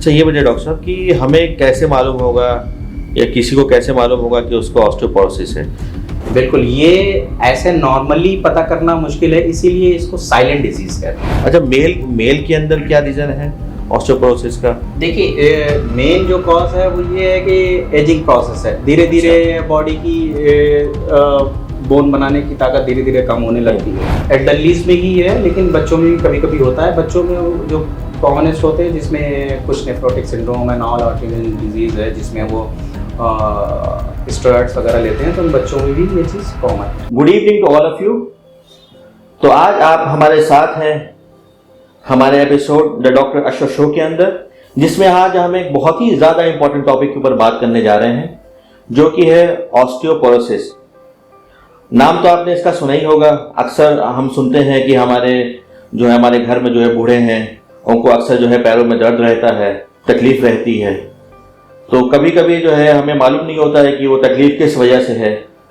अच्छा ये बताइए डॉक्टर साहब कि हमें कैसे मालूम होगा या किसी को कैसे मालूम होगा कि उसको ऑस्टियोपोरोसिस है? बिल्कुल, ये ऐसे नॉर्मली पता करना मुश्किल है, इसीलिए इसको साइलेंट डिजीज कहते हैं। अच्छा मेल के अंदर क्या रीजन है ऑस्टियोपोरोसिस का? देखिए, मेन जो कॉज है वो ये है कि एजिंग प्रोसेस है। धीरे धीरे बॉडी की बोन बनाने की ताकत धीरे धीरे कम होने लगती है। एडल्ट्स में ही है, लेकिन बच्चों में भी कभी कभी होता है। बच्चों में जो कॉमनेस्ट होते हैं, जिसमें कुछ नेफ्रोटिक सिंड्रोम है, नॉन आर्टिकल डिजीज है, जिसमें वो स्टेरॉइड्स वगैरह लेते हैं, तो उन बच्चों में भी ये चीज़ कॉमन है। Good evening to all of you. तो आज आप हमारे साथ हैं हमारे episode the doctor Ashraf show के अंदर, जिसमें आज हम एक बहुत ही ज़्यादा इंपॉर्टेंट टॉपिक के ऊपर बात करने जा रहे हैं, जो कि है ऑस्टियोपोरोसिस। नाम तो आपने इसका सुना ही होगा। अक्सर हम सुनते हैं कि हमारे घर में जो है बूढ़े हैं, उनको अक्सर जो है पैरों में दर्द रहता है, तकलीफ रहती है। तो कभी कभी जो है हमें मालूम नहीं होता है कि वो तकलीफ किस वजह से है।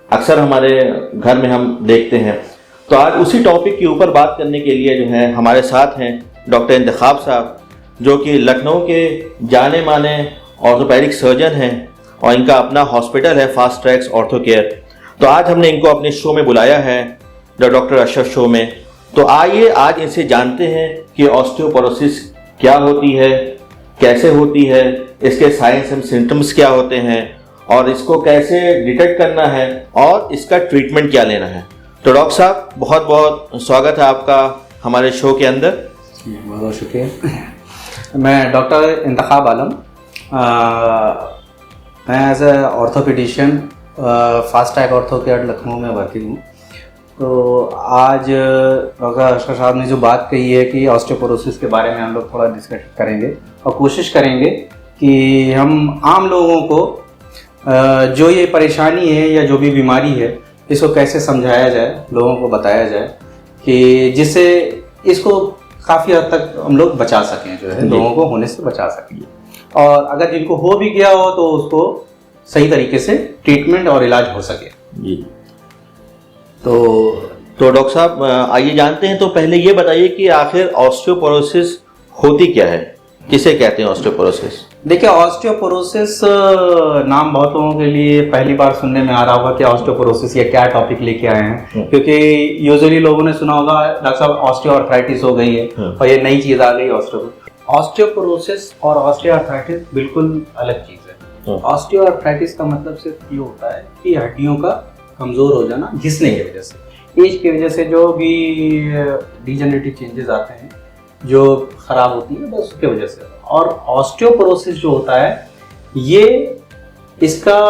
अक्सर हमारे घर में हम देखते हैं। तो आज उसी टॉपिक के ऊपर बात करने के लिए जो है हमारे साथ हैं डॉक्टर इंतखाब साहब, जो कि लखनऊ के जाने माने ऑर्थोपेडिक सर्जन हैं और इनका अपना हॉस्पिटल है फास्ट ट्रैक्स ऑर्थो केयर। तो आज हमने इनको अपने शो में बुलाया है, द डॉक्टर अशरफ शो में। तो आइए आज इनसे जानते हैं कि ऑस्टियोपोरोसिस क्या होती है, कैसे होती है, इसके साइंस एंड सिम्टम्स क्या होते हैं और इसको कैसे डिटेक्ट करना है और इसका ट्रीटमेंट क्या लेना है। तो डॉक्टर साहब बहुत बहुत स्वागत है आपका हमारे शो के अंदर। बहुत बहुत शुक्रिया। मैं डॉक्टर इंतखाब आलम, मैं as a orthopedician fast track ortho care Lucknow में वर्किंग हूँ। तो आज डॉक्टर अशरफ साहब ने जो बात कही है कि ऑस्टियोपोरोसिस के बारे में हम लोग थोड़ा डिस्कस करेंगे और कोशिश करेंगे कि हम आम लोगों को जो ये परेशानी है या जो भी बीमारी है, इसको कैसे समझाया जाए, लोगों को बताया जाए कि जिससे इसको काफ़ी हद तक हम लोग बचा सकें, जो है लोगों को होने से बचा सकें। और अगर जिनको हो भी गया हो तो उसको सही तरीके से ट्रीटमेंट और इलाज हो सके जी। तो डॉक्टर साहब आइए जानते हैं। तो पहले ये बताइए कि आखिर ऑस्टियोपोरोसिस होती क्या है, किसे कहते हैं ऑस्टियोपोरोसिस? देखिए, ऑस्टियोपोरोसिस नाम बहुत लोगों के लिए पहली बार सुनने में आ रहा होगा कि ऑस्टियोपोरोसिस ये क्या टॉपिक लेके आए हैं, क्योंकि यूजुअली लोगों ने सुना होगा डॉक्टर साहब ऑस्टियोआर्थराइटिस हो गई है और ये नई चीज आ गई ऑस्टियोपोरोसिस और ऑस्टियोआर्थराइटिस बिल्कुल अलग चीज है। ऑस्टियोआर्थराइटिस का मतलब सिर्फ ये होता है कि हड्डियों का कमजोर हो जाना, घिसने की वजह से, एज की वजह से जो भी डिजेनरेटिव चेंजेस आते हैं, जो खराब होती है, बस उसके वजह से। और ऑस्टियोपोरोसिस जो होता है, ये इसका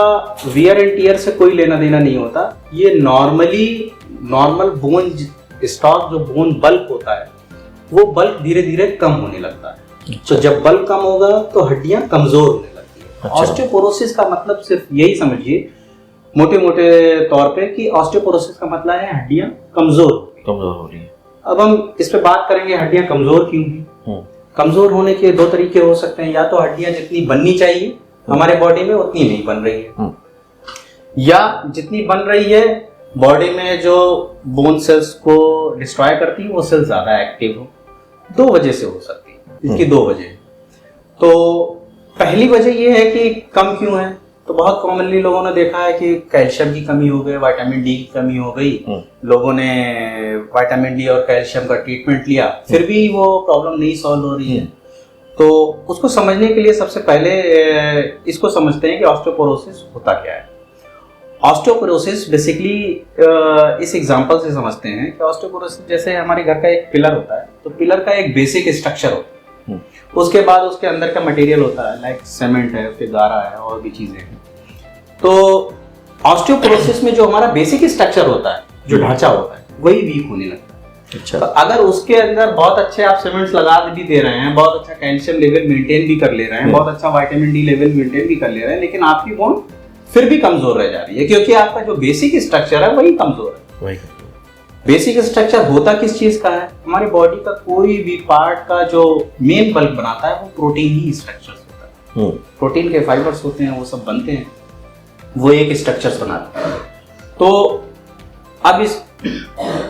वियर एंड टियर से कोई लेना देना नहीं होता। ये नॉर्मल बोन स्टॉक, जो बोन बल्क होता है, वो बल्क धीरे धीरे कम होने लगता है। तो जब बल्क कम होगा तो हड्डियां कमजोर होने लगती है। ऑस्टियोपोरोसिस का मतलब सिर्फ यही समझिए मोटे मोटे तौर पे कि ऑस्टियोपोरोसिस का मतलब है हड्डियां कमजोर हो रही है। अब हम इस पे बात करेंगे हड्डियां कमजोर क्यों हुई। कमजोर होने के दो तरीके हो सकते हैं, या तो हड्डियां जितनी बननी चाहिए हमारे बॉडी में उतनी नहीं बन रही है, या जितनी बन रही है बॉडी में जो बोन सेल्स को डिस्ट्रॉय करती है वो सेल्स ज्यादा एक्टिव हो। दो वजह से हो सकती है, इसकी दो वजह। तो पहली वजह ये है कि कम क्यों है, तो बहुत कॉमनली लोगों ने देखा है कि कैल्शियम की कमी हो गई, विटामिन डी की कमी हो गई। लोगों ने विटामिन डी और कैल्शियम का ट्रीटमेंट लिया, फिर भी वो प्रॉब्लम नहीं सॉल्व हो रही है। तो उसको समझने के लिए सबसे पहले इसको समझते हैं कि ऑस्टियोपोरोसिस होता क्या है। ऑस्टियोपोरोसिस बेसिकली इस एग्जांपल से समझते हैं कि ऑस्टियोपोरोसिस जैसे हमारे घर का एक पिलर होता है, तो पिलर का एक बेसिक स्ट्रक्चर होता है, उसके बाद उसके अंदर का मटेरियल होता है, लाइक सीमेंट है, फिर गारा है और भी चीजें हैं। तो ऑस्टियोपोरोसिस में जो हमारा बेसिक स्ट्रक्चर होता है, जो ढांचा होता है, वही वीक होने लगता है। अच्छा। तो अगर उसके अंदर बहुत अच्छे आप सीमेंट्स लगा भी दे रहे हैं, बहुत अच्छा कैल्शियम लेवल मेंटेन भी कर ले रहे हैं, बहुत अच्छा विटामिन डी लेवल मेंटेन भी कर ले रहे हैं, लेकिन आपकी बोन फिर भी कमजोर रह जा रही है, क्योंकि आपका जो बेसिक स्ट्रक्चर है वही कमजोर है। बेसिक स्ट्रक्चर होता किस चीज का है? हमारी बॉडी का कोई भी पार्ट का जो मेन बल्क बनाता है वो प्रोटीन ही स्ट्रक्चर होता है। प्रोटीन के फाइबर्स होते हैं, वो सब बनते हैं, वो एक स्ट्रक्चर बनाते हैं। तो अब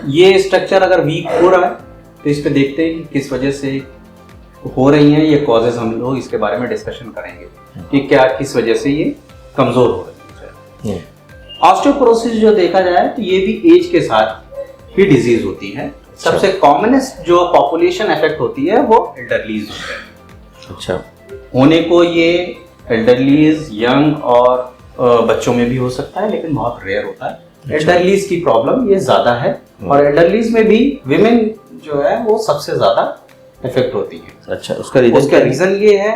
ये स्ट्रक्चर अगर वीक हो रहा है तो इस पे देखते हैं कि किस वजह से हो रही हैं, ये कॉजेज हम लोग इसके बारे में डिस्कशन करेंगे कि क्या किस वजह से ये कमजोर हो रही है। ऑस्टियोपोरोसिस जो देखा जाए तो ये भी एज के साथ ही डिजीज होती है। सबसे कॉमनेस्ट जो पॉपुलेशन इफेक्ट होती है वो एल्डरलीज होते हैं। अच्छा, होने को ये एल्डरलीज, यंग और बच्चों में भी हो सकता है, लेकिन बहुत रेयर होता है। एल्डरलीज की प्रॉब्लम ये ज्यादा है और एल्डरलीज में भी विमेन जो है वो सबसे ज्यादा इफेक्ट होती है। अच्छा, उसका रीजन ये है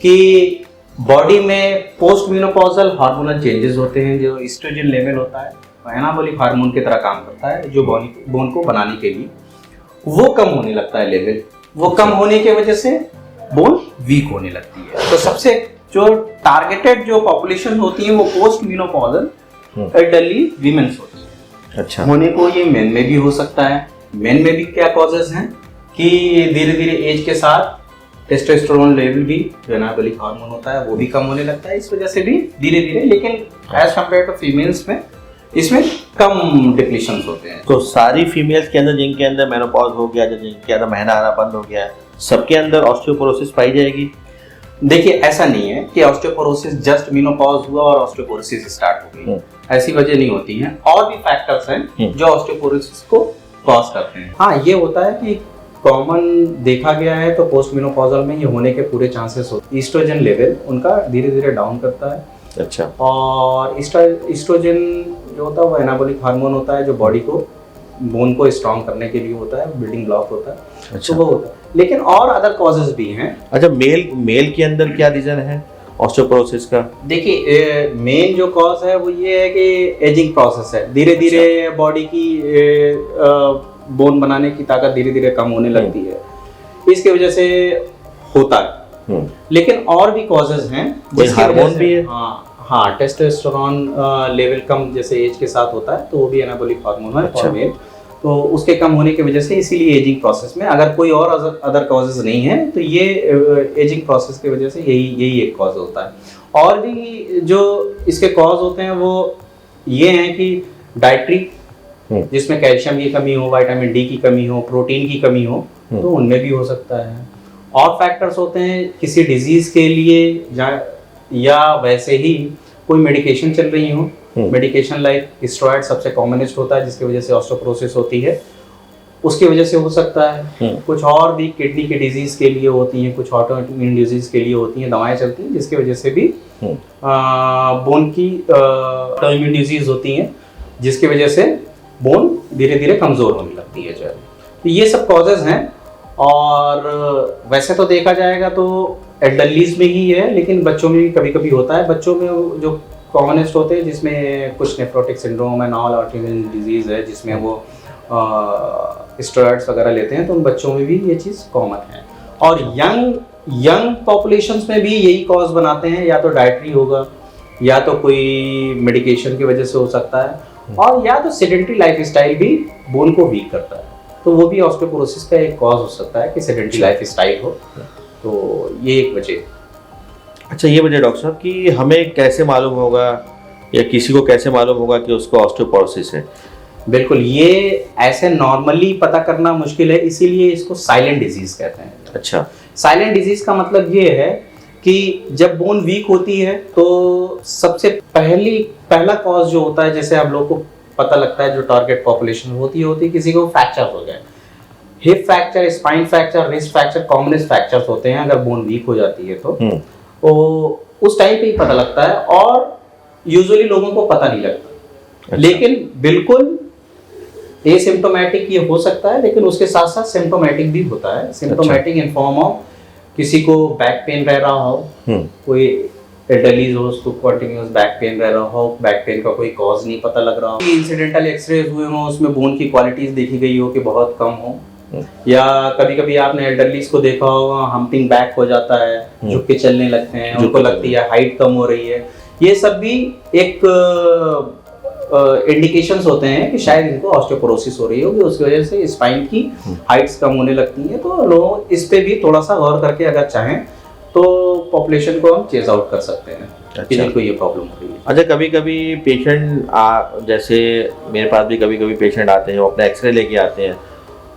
कि बॉडी में पोस्ट मेनोपॉजल हार्मोनल चेंजेस होते हैं। जो एस्ट्रोजन लेवल होता है एनाबॉलिक हार्मोन की तरह काम करता है जो बोन को बनाने के लिए, वो कम होने लगता है लेवल। वो कम होने की वजह से बोन वीक होने लगती है। तो सबसे जो टारगेटेड जो पॉपुलेशन होती है वो पोस्ट मेनोपॉजल एल्डरली वीमेन्स होती है। अच्छा, होने को ये मेन में भी हो सकता है। मेन में भी क्या कॉजेज हैं कि धीरे धीरे एज के साथ टेस्टोस्टेरोन लेवल भी जो एनाबॉलिक हार्मोन होता है वो भी कम होने लगता है, इस वजह से भी धीरे धीरे, लेकिन एज कम्पेयर टू फीमेल्स में इसमें कम डिप्लीशंस होते हैं। तो सारी फीमेल्स के अंदर जिनके अंदर मेनोपॉज हो गया, जिनके अंदर महीना आना बंद हो गया है, सबके अंदर ऑस्टियोपोरोसिस पाई जाएगी? देखिए, ऐसा नहीं है कि ऑस्टियोपोरोसिस जस्ट मेनोपॉज हुआ और ऑस्टियोपोरोसिस स्टार्ट हो गई, ऐसी वजह नहीं होती है। और भी फैक्टर्स हैं जो ऑस्टियोपोरोसिस को कॉज करते हैं। हाँ, ये होता है कि कॉमन देखा गया है तो पोस्ट मेनोपॉजल में ये होने के पूरे चांसेस होते हैं। ईस्ट्रोजन लेवल उनका धीरे धीरे डाउन करता है। अच्छा, और ईस्ट्रोजन जो होता है वो एनाबॉलिक हार्मोन होता है जो बॉडी को, बोन को स्ट्रॉन्ग करने के लिए होता है, बिल्डिंग ब्लॉक होता है। अच्छा, तो वो होता है, लेकिन और अदर कॉजेज भी हैं। अच्छा, मेल के अंदर क्या रीजन है ऑस्टियोपोरोसिस का? देखिए, मेन जो कॉज है वो ये है कि एजिंग प्रोसेस है। धीरे धीरे बॉडी की बोन बनाने की ताकत धीरे धीरे कम होने लगती है, इसकी वजह से होता है। लेकिन और भी कॉजेज हैं। हार्मोन भी है? हाँ, टेस्टोस्टेरोन लेवल कम जैसे एज के साथ होता है तो वो भी एनाबॉलिक हार्मोन है। अच्छा। और मेल तो उसके कम होने की वजह से, इसीलिए एजिंग प्रोसेस में, अगर कोई और अदर कॉजेज नहीं है तो ये एजिंग प्रोसेस की वजह से यही एक कॉज होता है। और भी जो इसके कॉज होते हैं वो ये हैं कि डाइटरी, जिसमें कैल्शियम की कमी हो, विटामिन डी की कमी हो, प्रोटीन की कमी हो, तो उनमें भी हो सकता है। और फैक्टर्स होते हैं किसी डिजीज के लिए या वैसे ही कोई मेडिकेशन चल रही हो। मेडिकेशन लाइक स्टेरॉइड सबसे कॉमनेस्ट होता है जिसकी वजह से ऑस्टियोपोरोसिस होती है, उसकी वजह से हो सकता है। कुछ और भी किडनी के डिजीज के लिए होती हैं, कुछ ऑटोइम्यून डिजीज के लिए होती हैं, दवाएं चलती हैं जिसकी वजह से भी बोन की ऑटोइम्यून डिजीज होती हैं जिसकी वजह से बोन धीरे धीरे कमजोर होने लगती है। तो ये सब कॉजेज हैं। और वैसे तो देखा जाएगा तो एल्डरलीज में ही है, लेकिन बच्चों में भी कभी कभी होता है। बच्चों में जो कॉमनेस्ट होते हैं जिसमें कुछ नेफ्रोटिक सिंड्रोम है, नॉन ऑटोइम्यून डिजीज है जिसमें वो स्टेरॉइड्स वगैरह लेते हैं, तो उन बच्चों में भी ये चीज़ कॉमन है। और यंग पॉपुलेशंस में भी यही कॉज बनाते हैं, या तो डाइटरी होगा, या तो कोई मेडिकेशन की वजह से हो सकता है, और या तो सेडेंटरी लाइफस्टाइल भी बोन को वीक करता है। तो वो भी ऑस्टियोपोरोसिस का एक कॉज हो सकता है कि सेडेंटरी लाइफस्टाइल हो, तो ये एक वजह। अच्छा, ये वजह डॉक्टर साहब कि हमें कैसे मालूम होगा या किसी को कैसे मालूम होगा कि उसको ऑस्टियोपोरोसिस है? बिल्कुल, ये ऐसे नॉर्मली पता करना मुश्किल है, इसीलिए इसको साइलेंट डिजीज कहते हैं। अच्छा, साइलेंट डिजीज का मतलब ये है कि जब बोन वीक होती है तो सबसे पहला कॉज जो होता है, जैसे आप लोग को पता लगता है जो टारगेट पॉपुलेशन होती है किसी को फ्रैक्चर हो जाए, hip fracture, spine fracture, wrist fracture commonest fractures होते हैं अगर बोन वीक हो जाती है तो उस टाइम पे ही पता लगता है, और यूजुअली लोगों को पता नहीं लगता। अच्छा। लेकिन बिल्कुल एसिम्प्टोमेटिक ये हो सकता है, लेकिन उसके साथ साथ सिम्प्टोमेटिक भी होता है। सिम्प्टोमेटिक इन फॉर्म ऑफ किसी को बैक पेन रह रहा हो, कोई एल्डरलीज हो, उसको कंटिन्यूअस बैक पेन रह रहा हो, बैक पेन का कोई कॉज नहीं पता लग रहा हो, इंसिडेंटल एक्सरे हुए हो, उसमें बोन की क्वालिटीज देखी गई हो कि बहुत कम हो, या कभी कभी आपने एल्डरलीज को देखा होगा हम्पिंग बैक हो जाता है, झुक के चलने लगते हैं, उनको लगती है हाइट कम हो रही है। ये सब भी एक इंडिकेशंस होते हैं कि शायद इनको ऑस्टियोपोरोसिस हो रही होगी, उसकी वजह से स्पाइन की हाइट्स कम होने लगती हैं। तो लोग इस पे भी थोड़ा सा गौर करके अगर चाहें तो पॉपुलेशन को हम चेज आउट कर सकते हैं कि जिनको ये प्रॉब्लम हो रही है। अच्छा, कभी कभी पेशेंट जैसे मेरे पास भी कभी कभी पेशेंट आते हैं, वो अपना एक्सरे लेके आते हैं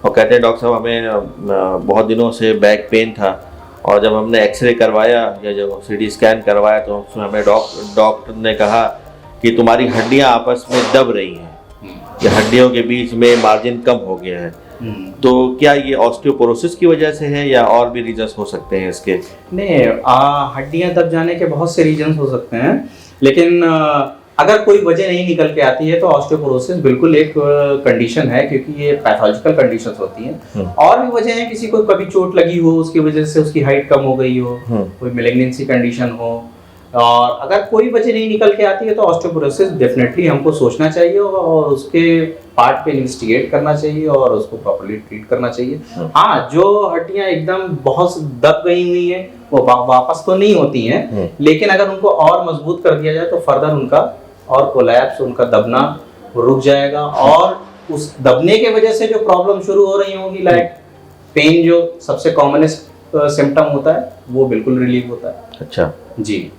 और कहते हैं डॉक्टर साहब हमें बहुत दिनों से बैक पेन था और जब हमने एक्सरे करवाया या जब सीटी स्कैन करवाया तो उसमें हमें डॉक्टर ने कहा कि तुम्हारी हड्डियां आपस में दब रही हैं, या हड्डियों के बीच में मार्जिन कम हो गया है। तो क्या ये ऑस्टियोपोरोसिस की वजह से है या और भी रीजंस हो सकते हैं इसके? नहीं, हड्डियां दब जाने के बहुत से रीजंस हो सकते हैं, लेकिन अगर कोई वजह नहीं निकल के आती है तो ऑस्टियोपोरोसिस बिल्कुल एक कंडीशन है, क्योंकि ये पैथोलॉजिकल कंडीशंस होती हैं। और भी वजह है, किसी को कभी चोट लगी हो उसकी वजह से उसकी हाइट कम हो गई हो, कोई मैलिग्नेंसी कंडीशन हो, और अगर कोई वजह नहीं निकल के आती है तो ऑस्टियोपोरोसिस डेफिनेटली हमको सोचना चाहिए और उसके पार्ट पे इन्वेस्टिगेट करना चाहिए और उसको प्रॉपर्ली ट्रीट करना चाहिए। हाँ, जो हड्डियां एकदम बहुत दब गई हुई हैं वो वापस तो नहीं होती हैं, लेकिन अगर उनको और मजबूत कर दिया जाए तो फर्दर उनका और कोलैप्स, उनका दबना रुक जाएगा, और उस दबने के वजह से जो प्रॉब्लम शुरू हो रही होंगी, लाइक पेन जो सबसे कॉमनेस्ट सिम्टम होता है, वो बिल्कुल रिलीव होता है। अच्छा जी।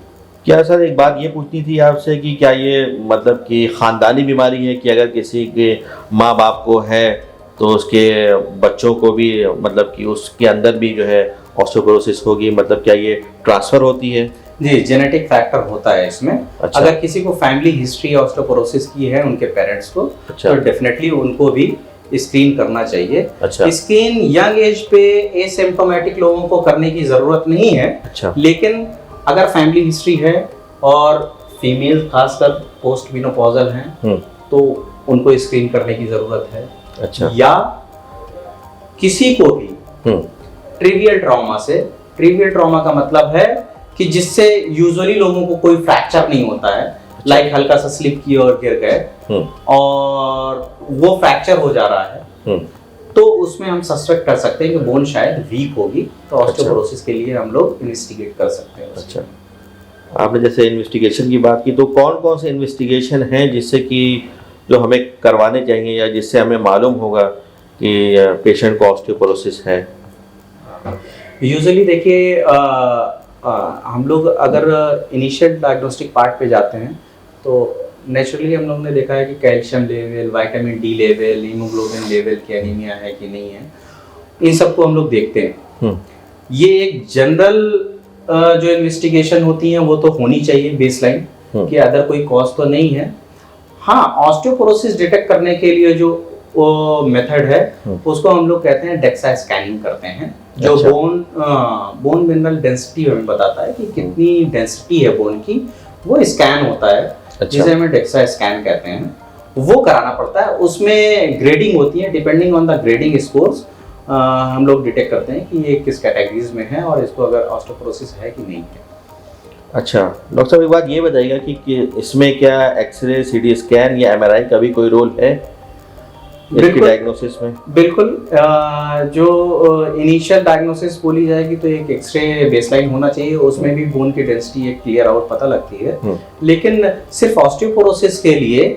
क्या सर, एक बात ये पूछनी थी आपसे कि क्या ये मतलब कि ख़ानदानी बीमारी है कि अगर किसी के माँ बाप को है तो उसके बच्चों को भी मतलब कि उसके अंदर भी जो है ऑस्टियोपोरोसिस होगी, मतलब क्या ये ट्रांसफ़र होती है? जी, जेनेटिक फैक्टर होता है इसमें। अच्छा। अगर किसी को फैमिली हिस्ट्री ऑस्टियोपोरोसिस की है उनके पेरेंट्स को, अच्छा। तो डेफिनेटली उनको भी स्क्रीन करना चाहिए। अच्छा। स्क्रीन यंग एज पे एसिम्प्टोमेटिक लोगों को करने की जरूरत नहीं है। अच्छा। लेकिन अगर फैमिली हिस्ट्री है और फीमेल खासकर पोस्ट मेनोपॉजल हैं तो उनको स्क्रीन करने की जरूरत है। अच्छा। या किसी को भी ट्रिवियल ट्रॉमा से, ट्रिवियल ट्रॉमा का मतलब है कि जिससे यूजुअली लोगों को कोई फ्रैक्चर नहीं होता है, लाइक हल्का सा स्लिप किए और गिर गए और वो फ्रैक्चर हो जा रहा है, तो उसमें हम सस्पेक्ट कर सकते हैं कि बोन शायद वीक होगी, तो ऑस्टियोपोरोसिस के लिए हम लोग इन्वेस्टिगेट कर सकते हैं। अच्छा, आपने जैसे इन्वेस्टिगेशन की बात की, तो कौन कौन से इन्वेस्टिगेशन हैं जिससे कि जो हमें करवाने चाहिए या जिससे हमें मालूम होगा कि पेशेंट को ऑस्टियोपोरोसिस है? यूजुअली देखिए, हम लोग अगर इनिशियल डायग्नोस्टिक पार्ट पे जाते हैं तो नेचुरली हम लोग ने देखा है कि calcium level, vitamin D level, haemoglobin level की एनीमिया है कि नहीं है, इन सबको हम लोग देखते हैं। ये एक जनरल जो इन्वेस्टिगेशन होती है वो तो होनी चाहिए बेसलाइन, कि अदर कोई कॉज तो नहीं है। हाँ, ऑस्टियोपोरोसिस डिटेक्ट करने के लिए जो मेथड है उसको हम लोग कहते हैं डेक्सा स्कैनिंग करते हैं, जो अच्छा। बोन मिनरल डेंसिटी हमें बताता है कि कितनी डेंसिटी है बोन की, वो स्कैन होता है। अच्छा। जिसे हमें डेक्सा स्कैन कहते हैं, वो कराना पड़ता है। उसमें ग्रेडिंग होती है, depending on the grading scores हम लोग डिटेक्ट करते हैं कि ये किस कैटेगरीज में है और इसको अगर ऑस्टियोपोरोसिस है कि नहीं है। अच्छा डॉक्टर साहब, एक बात ये बताइएगा कि इसमें क्या एक्सरे, सीटी स्कैन या एमआरआई का भी कोई रोल है इसकी डायग्नोसिस में? बिल्कुल। जो इनिशियल डायग्नोसिस बोली जाएगी तो एक एक्सरे बेसलाइन होना चाहिए, उसमें भी बोन की डेंसिटी एक क्लियर आउट पता लगती है। लेकिन सिर्फ ऑस्टियोपोरोसिस के लिए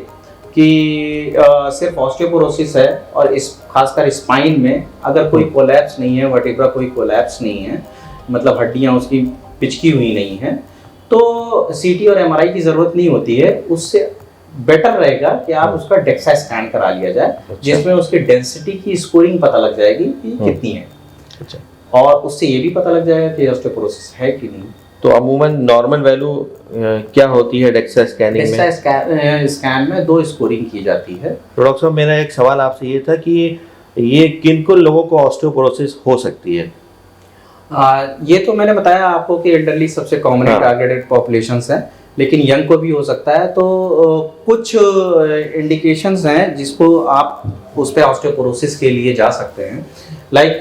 कि सिर्फ ऑस्टियोपोरोसिस है और इस खासकर स्पाइन में अगर कोई कोलैप्स नहीं है, वर्टिब्रा कोई कोलैप्स नहीं है, मतलब हड्डियां उसकी पिचकी हुई नहीं है, तो सीटी और एमआरआई की जरूरत नहीं होती है। उससे बेटर रहेगा कि आप उसका डेक्सा स्कैन करा लिया जाए। अच्छा। जिसमें उसकी डेंसिटी की स्कोरिंग पता लग जाएगी कि कितनी है। अच्छा। और उससे ये भी पता लग जाएगा कि ऑस्टियोपोरोसिस है कि नहीं। तो अमूमन नॉर्मल वैल्यू क्या होती है डेक्सा स्कैनिंग में? डेक्सा स्कैन में 2 स्कोरिंग की जाती है। तो डॉक्टर साहब, मेरा एक सवाल आपसे ये था कि ये किन लोगों को ऑस्टियोपोरोसिस हो सकती है? ये तो मैंने बताया आपको कि एल्डरली सबसे कॉमन टारगेटेड पॉपुलेशंस हैं, लेकिन यंग को भी हो सकता है। तो कुछ इंडिकेशंस हैं जिसको आप उस पे ऑस्टियोपोरोसिस के लिए जा सकते हैं। लाइक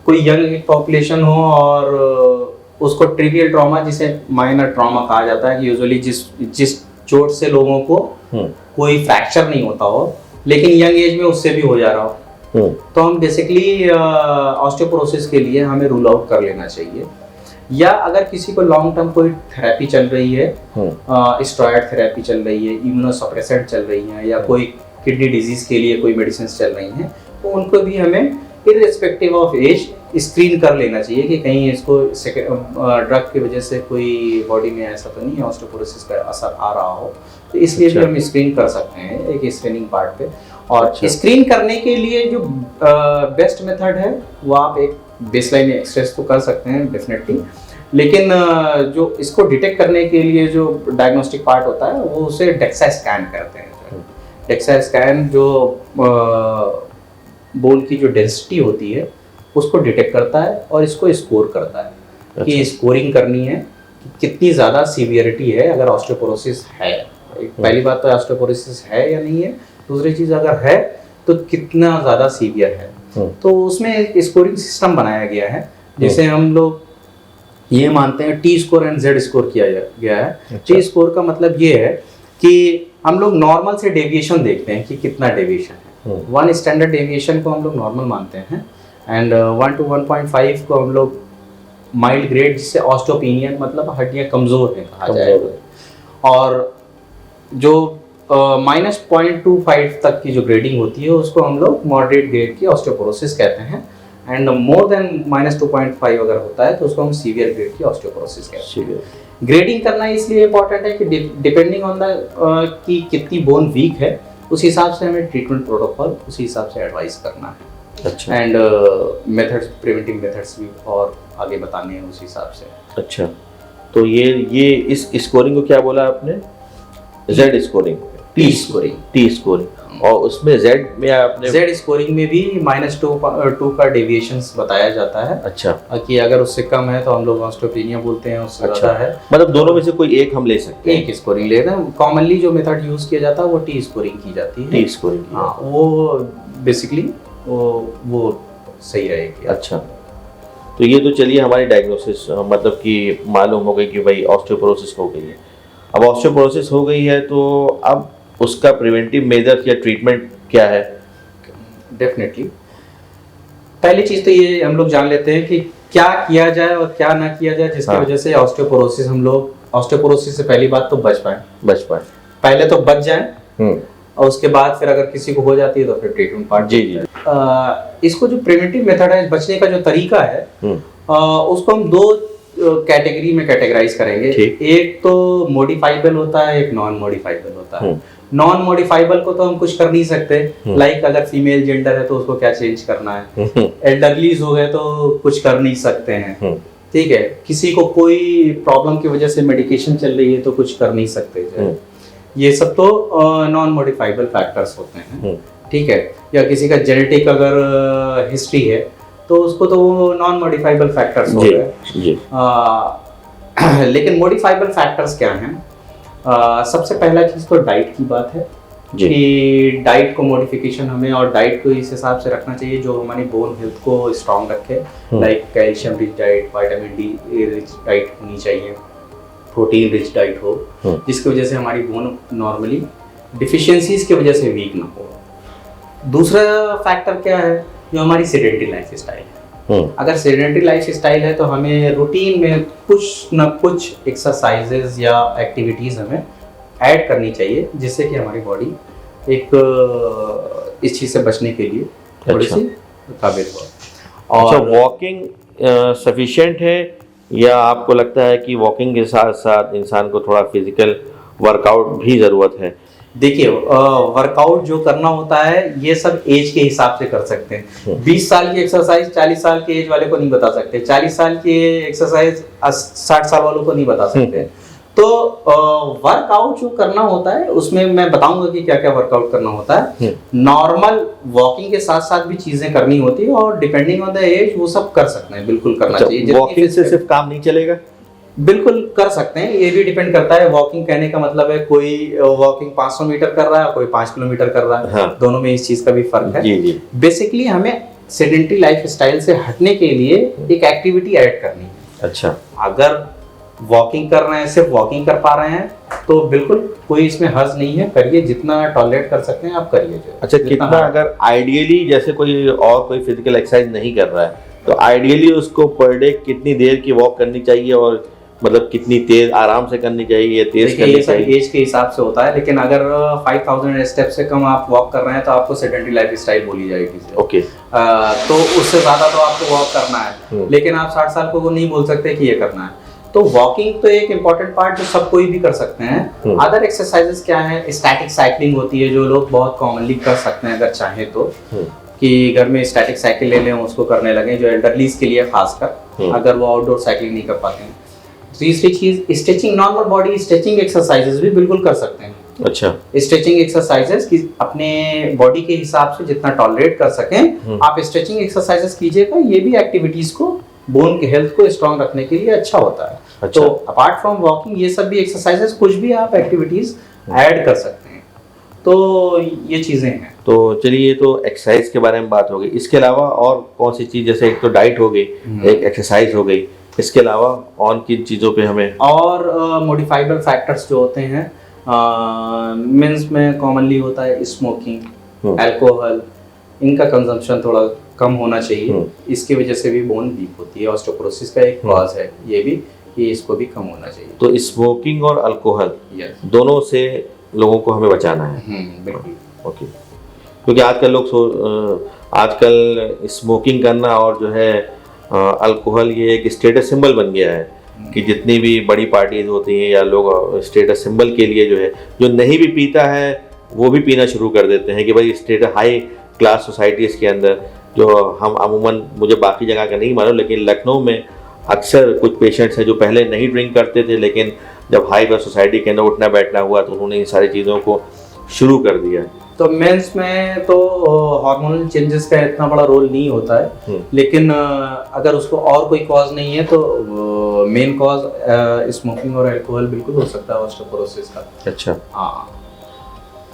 कोई यंग पॉपुलेशन हो और उसको ट्रिवियल ट्रॉमा, जिसे माइनर ट्रॉमा कहा जाता है, कि यूजुअली जिस चोट से लोगों को कोई फ्रैक्चर नहीं होता हो लेकिन यंग एज में उससे भी हो जा रहा हो, तो हम बेसिकली ऑस्टियोपोरोसिस के लिए हमें रूल आउट कर लेना चाहिए। या अगर किसी को लॉन्ग टर्म कोई थेरेपी चल रही है, स्टेरॉयड थेरेपी चल रही है, इम्यूनोसप्रेसेंट चल रही है, या कोई किडनी डिजीज के लिए कोई मेडिसिन चल रही हैं, तो उनको भी हमें इर्रेस्पेक्टिव ऑफ एज स्क्रीन कर लेना चाहिए कि कहीं इसको ड्रग की वजह से कोई बॉडी में ऐसा तो नहीं है ऑस्टियोपोरोसिस का असर आ रहा हो। तो इसलिए भी हम स्क्रीन कर सकते हैं एक स्क्रीनिंग पार्ट पे। और स्क्रीन करने के लिए जो बेस्ट मेथड है वो आप एक बेसलाइन एक्सरसाइज तो कर सकते हैं डेफिनेटली, लेकिन जो इसको डिटेक्ट करने के लिए जो डायग्नोस्टिक पार्ट होता है वो उसे डेक्सा स्कैन कहते हैं। डेक्सा स्कैन जो बोन की जो डेंसिटी होती है उसको डिटेक्ट करता है और इसको स्कोर करता है कि स्कोरिंग करनी है कि कितनी ज़्यादा सीवियरिटी है अगर ऑस्टियोपोरोसिस है। पहली बात तो ऑस्टियोपोरोसिस है या नहीं है, दूसरी चीज़ अगर है तो कितना ज़्यादा सीवियर है। तो उसमें एक स्कोरिंग सिस्टम बनाया गया है जिसे हम लोग ये मानते हैं T score and Z score किया गया है। टी स्कोर का मतलब ये है कि हम लोग नॉर्मल से डेविएशन देखते हैं कि कितना डेविएशन है। 1 स्टैंडर्ड डेविएशन को हम लोग नॉर्मल मानते हैं एंड 1 to 1.5 को हम लोग माइल्ड ग्रेड, जिससे ऑस्टियोपेनिया मतलब हड्डियाँ कमज़ोर हैं कहा जाएगा, और जो -0.25 तक की जो ग्रेडिंग होती है उसको हम लोग मॉडरेट ग्रेड की ऑस्टियोपोरोसिस कहते हैं एंड मोर देन -2.5 अगर होता है तो उसको हम सीवियर ग्रेड की ऑस्टियोपोरोसिस कहते हैं। ग्रेडिंग करना इसलिए इम्पोर्टेंट है कि डिपेंडिंग ऑन द कि कितनी बोन वीक है उस हिसाब से हमें ट्रीटमेंट प्रोटोकॉल उसी हिसाब से एडवाइस करना है। अच्छा। एंड मेथड्स, प्रिवेंटिव मेथड्स भी और आगे बताने हैं उस हिसाब से। अच्छा, तो ये इस स्कोरिंग को क्या बोला आपने? Z scoring, T scoring, T scoring, और उसमें जेड में आपने जेड स्कोरिंग में भी -2 का डेविएशंस बताया जाता है। अच्छा, कि अगर उससे कम है तो हम लोग ऑस्टियोपेनिया बोलते हैं, उससे अच्छा ज़्यादा है मतलब दोनों में से कोई एक हम ले सकते हैं? एक स्कोरिंग लेते हैं। कॉमनली जो मेथड यूज किया जाता है वो टी स्कोरिंग की जाती है। टी स्कोरिंग, हाँ, वो बेसिकली वो सही रहेगी। अच्छा, तो ये तो चलिए हमारी डायग्नोसिस मतलब कि मालूम हो गई कि भाई ऑस्टियोपोरोसिस हो गई है। अब ऑस्टियोपोरोसिस हो गई है तो अब उसका प्रिवेंटिव मेजर या ट्रीटमेंट क्या है? डेफिनेटली पहली चीज तो ये हम लोग जान लेते हैं कि क्या किया जाए और क्या ना किया जाए जिसकी वजह से ऑस्टियोपोरोसिस, हम लोग ऑस्टियोपोरोसिस से पहली बात तो बच पाए। पहले तो बच जाए और उसके बाद फिर अगर किसी को हो जाती है तो फिर ट्रीटमेंट पार्ट। जी। इसको जो प्रिवेंटिव मेथड है, बचने का जो तरीका है उसको हम 2 कैटेगरी में कैटेगराइज करेंगे। एक तो मॉडिफाइबल होता है, एक नॉन मॉडिफाइबल होता है। नॉन मॉडिफाइबल को तो हम कुछ कर नहीं सकते, लाइक अगर फीमेल जेंडर है तो उसको क्या चेंज करना है, एल्डरलीज हो गए तो कुछ कर नहीं सकते हैं, ठीक है। किसी को कोई प्रॉब्लम की वजह से मेडिकेशन चल रही है तो कुछ कर नहीं सकते, ये सब तो नॉन मॉडिफाइबल फैक्टर्स होते हैं, ठीक है। या किसी का जेनेटिक अगर हिस्ट्री है तो उसको तो वो नॉन मॉडिफाइबल फैक्टर्स हो गए। लेकिन मॉडिफाइबल फैक्टर्स क्या हैं? सबसे पहला चीज तो डाइट की बात है कि डाइट को मॉडिफिकेशन हमें, और डाइट को इस हिसाब से रखना चाहिए जो हमारी बोन हेल्थ को स्ट्रांग रखे, like calcium rich diet, vitamin D rich diet होनी चाहिए, प्रोटीन रिच डाइट हो जिसकी वजह से हमारी बोन नॉर्मली डिफिशियंसीज की वजह से वीक ना हो। दूसरा फैक्टर क्या है? जो हमारी सेडेंटरी लाइफ स्टाइल है। अगर सेडेंटरी लाइफ स्टाइल है तो हमें रूटीन में कुछ न कुछ एक्सरसाइजेज या एक्टिविटीज हमें ऐड करनी चाहिए जिससे कि हमारी बॉडी एक इस चीज से बचने के लिए थोड़ी सी काबिल हो। और वॉकिंग सफिशिएंट है या आपको लगता है कि वॉकिंग के साथ साथ इंसान को थोड़ा फिजिकल वर्कआउट भी ज़रूरत है? देखिए, वर्कआउट जो करना होता है ये सब एज के हिसाब से कर सकते हैं। 20 साल की एक्सरसाइज 40 साल के एज वाले को नहीं बता सकते, 40 साल की एक्सरसाइज 60 साल वालों को नहीं बता सकते। तो वर्कआउट जो करना होता है उसमें मैं बताऊंगा कि क्या क्या वर्कआउट करना होता है। नॉर्मल वॉकिंग के साथ साथ भी चीजें करनी होती है और डिपेंडिंग ऑन द एज वो सब कर सकते हैं, बिल्कुल करना चाहिए। वॉकिंग से सिर्फ काम नहीं चलेगा? बिल्कुल कर सकते हैं, ये भी डिपेंड करता है। वॉकिंग कहने का मतलब है कोई वॉकिंग 500 मीटर कर रहा है, कोई 5 किलोमीटर कर रहा है। हाँ। दोनों में इस चीज का भी फर्क है। जी। बेसिकली हमें सेडेंटरी लाइफ स्टाइल से हटने के लिए एक एक्टिविटी ऐड करनी है। अच्छा, अगर वॉकिंग कर रहे हैं, सिर्फ वॉकिंग कर पा रहे हैं तो बिल्कुल कोई इसमें हर्ज नहीं है, करिए, जितना टॉलरेट कर सकते हैं आप करिए। अच्छा, कितना अगर आइडियली जैसे कोई फिजिकल एक्सरसाइज नहीं कर रहा है तो आइडियली उसको पर डे कितनी देर की वॉक करनी चाहिए और मतलब कितनी तेज आराम से करनी चाहिए, तेज करनी चाहिए? एज के हिसाब से होता है, लेकिन अगर 5000 स्टेप से कम आप वॉक कर रहे हैं तो आपको सेडेंटरी लाइफ स्टाइल बोली जाएगी। ओके। तो उससे ज्यादा तो आपको वॉक करना है, लेकिन आप 60 साल को नहीं बोल सकते कि ये करना है। तो वॉकिंग तो एक इम्पॉर्टेंट पार्ट जो सब कोई भी कर सकते हैं। अदर एक्सरसाइजेस क्या है? स्टैटिक साइकिलिंग होती है जो लोग बहुत कॉमनली कर सकते हैं अगर चाहे तो, कि घर में स्टैटिक साइकिल ले लें, उसको करने लगे, जो एल्डरलीज के लिए खासकर, अगर वो आउटडोर साइकिलिंग नहीं कर पाते हैं। तीसरी चीज stretching, normal body stretching exercises भी बिल्कुल कर सकते हैं। अच्छा, स्ट्रेचिंग एक्सरसाइजेस की अपने बॉडी के हिसाब से जितना टॉलरेट कर सकें आप स्ट्रेचिंग एक्सरसाइजेस कीजिएगा। ये भी एक्टिविटीज को, बोन के हेल्थ को स्ट्रांग रखने के लिए अच्छा होता है। अच्छा। तो अपार्ट फ्रॉम वॉकिंग ये सब भी एक्सरसाइजेस, कुछ भी आप एक्टिविटीज ऐड कर सकते हैं। तो ये चीजें हैं। तो चलिए, ये तो एक्सरसाइज के बारे में बात हो गई। इसके अलावा और कौन सी चीज, जैसे एक तो डाइट हो गई, एक एक्सरसाइज हो गई, इसके अलावा और किन चीज़ों पे हमें? और मॉडिफाइबल फैक्टर्स जो होते हैं, मेंस में कॉमनली होता है स्मोकिंग, अल्कोहल, इनका कंजम्पशन थोड़ा कम होना चाहिए। इसकी वजह से भी बोन वीक होती है, ऑस्टियोपोरोसिस का एक कॉज है ये भी, कि इसको भी कम होना चाहिए। तो स्मोकिंग और अल्कोहल दोनों से लोगों को हमें बचाना है। बिल्कुल। ओके। क्योंकि आजकल लोग आजकल स्मोकिंग करना और जो है अल्कोहल, ये एक स्टेटस सिंबल बन गया है कि जितनी भी बड़ी पार्टीज होती हैं या लोग स्टेटस सिंबल के लिए जो है, जो नहीं भी पीता है वो भी पीना शुरू कर देते हैं कि भाई स्टेटस, हाई क्लास सोसाइटीज़ के अंदर, जो हम अमूमन, मुझे बाकी जगह का नहीं मालूम, लेकिन लखनऊ में अक्सर कुछ पेशेंट्स हैं जो पहले नहीं ड्रिंक करते थे, लेकिन जब हाई क्लास सोसाइटी के अंदर उठना बैठना हुआ तो उन्होंने इन सारी चीज़ों को शुरू कर दिया। तो मेंस में तो हार्मोनल चेंजेस का इतना बड़ा रोल नहीं होता है, लेकिन अगर उसको और कोई कॉज नहीं है तो मेन कॉज स्मोकिंग और अल्कोहल बिल्कुल हो सकता है ऑस्टियोपोरोसिस का। अच्छा, हाँ,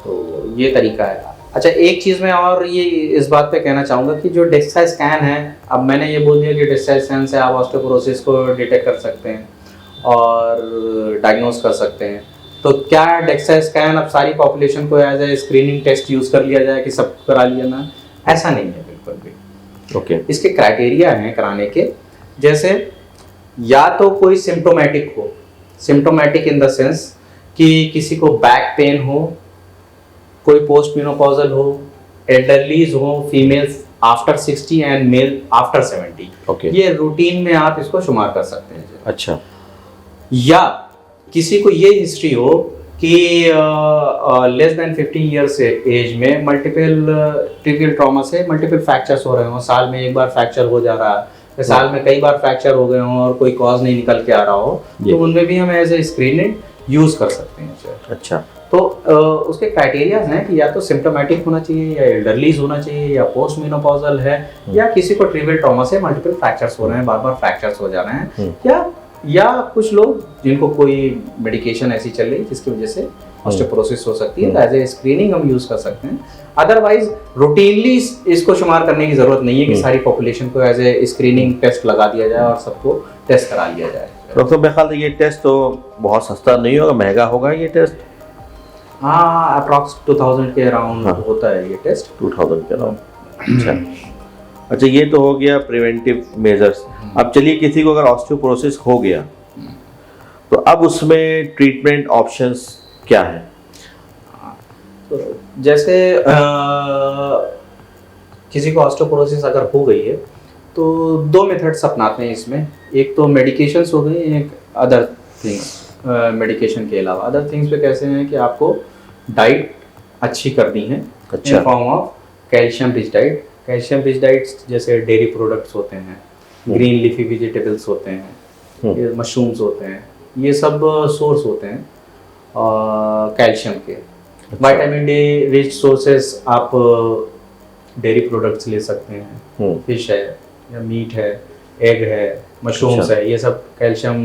तो ये तरीका है। अच्छा, एक चीज़ मैं और ये इस बात पे कहना चाहूँगा कि जो DEXA स्कैन है, अब मैंने ये बोल दिया कि DEXA स्कैन से आप ऑस्टियोपोरोसिस को डिटेक्ट कर सकते हैं और डायग्नोज कर सकते हैं। तो क्या DEXA स्कैन अब सारी पॉपुलेशन को as a screening test use कर लिया जाए कि सब करा लिया ना? ऐसा नहीं है बिल्कुल भी। ओके। इसके क्राइटेरिया हैं कराने के, जैसे या तो कोई सिम्टोमेटिक हो, सिम्टोमेटिक इन द सेंस कि किसी को बैक पेन हो, कोई पोस्ट मेनोपॉजल हो, एल्डरलीज हो, females after 60 and male after 70। Okay. ये रूटीन में आप इसको शुमार कर सकते हैं। अच्छा। या किसी को ये हिस्ट्री हो कि लेस देन 50 ईयर्स एज में मल्टीपल ट्रिवियल ट्रॉमा से मल्टीपल फ्रैक्चर्स हो रहे हो, साल में एक बार फ्रैक्चर हो जा रहा है, साल में कई बार फ्रैक्चर हो गए हों और कोई कॉज नहीं निकल के आ रहा हो, तो उनमें भी हम एज ए स्क्रीनिंग यूज कर सकते हैं। अच्छा। तो उसके क्राइटेरिया हैं कि या तो सिम्टोमेटिक होना चाहिए, या एल्डरलीज होना चाहिए, या पोस्ट मेनोपॉजल है, या किसी को ट्रिवियल ट्रॉमा से मल्टीपल फ्रैक्चर्स हो रहे हैं, बार बार फ्रैक्चर्स हो जा रहे हैं, या कुछ लोग जिनको कोई मेडिकेशन ऐसी चल रही है जिसकी वजह से ऑस्टियोपोरोसिस हो सकती है, तो एज ए स्क्रीनिंग हम यूज कर सकते हैं। अदरवाइज रूटीनली इसको शुमार करने की जरूरत नहीं है कि सारी पॉपुलेशन को एज ए स्क्रीनिंग टेस्ट लगा दिया जाए और सबको टेस्ट करा लिया जाए। डॉक्टर, मेरे ख्याल से ये टेस्ट तो बहुत सस्ता नहीं होगा, महंगा होगा ये टेस्ट? हाँ, अप्रॉक्स 2000 के अराउंड होता है ये टेस्ट। 2000 के अराउंड। अच्छा, ये तो हो गया प्रिवेंटिव मेजर्स। अब चलिए, किसी को अगर ऑस्टियोपोरोसिस हो गया तो अब उसमें ट्रीटमेंट ऑप्शंस क्या है? तो जैसे किसी को ऑस्टियोपोरोसिस अगर हो गई है तो दो मेथड्स अपनाते हैं इसमें। एक तो मेडिकेशंस हो गई, एक अदर थिंग्स। मेडिकेशन के अलावा अदर थिंग्स पे कैसे हैं कि आपको डाइट अच्छी करनी है, in form of calcium rich diet. Calcium rich diets जैसे डेयरी प्रोडक्ट्स होते हैं, ग्रीन लीफी वेजिटेबल्स होते हैं, मशरूम्स होते हैं, ये सब सोर्स होते हैं कैल्शियम के। विटामिन डी रिच सोर्सेस आप डेयरी प्रोडक्ट्स ले सकते हैं, फिश है या मीट है, एग है, मशरूम्स है, ये सब calcium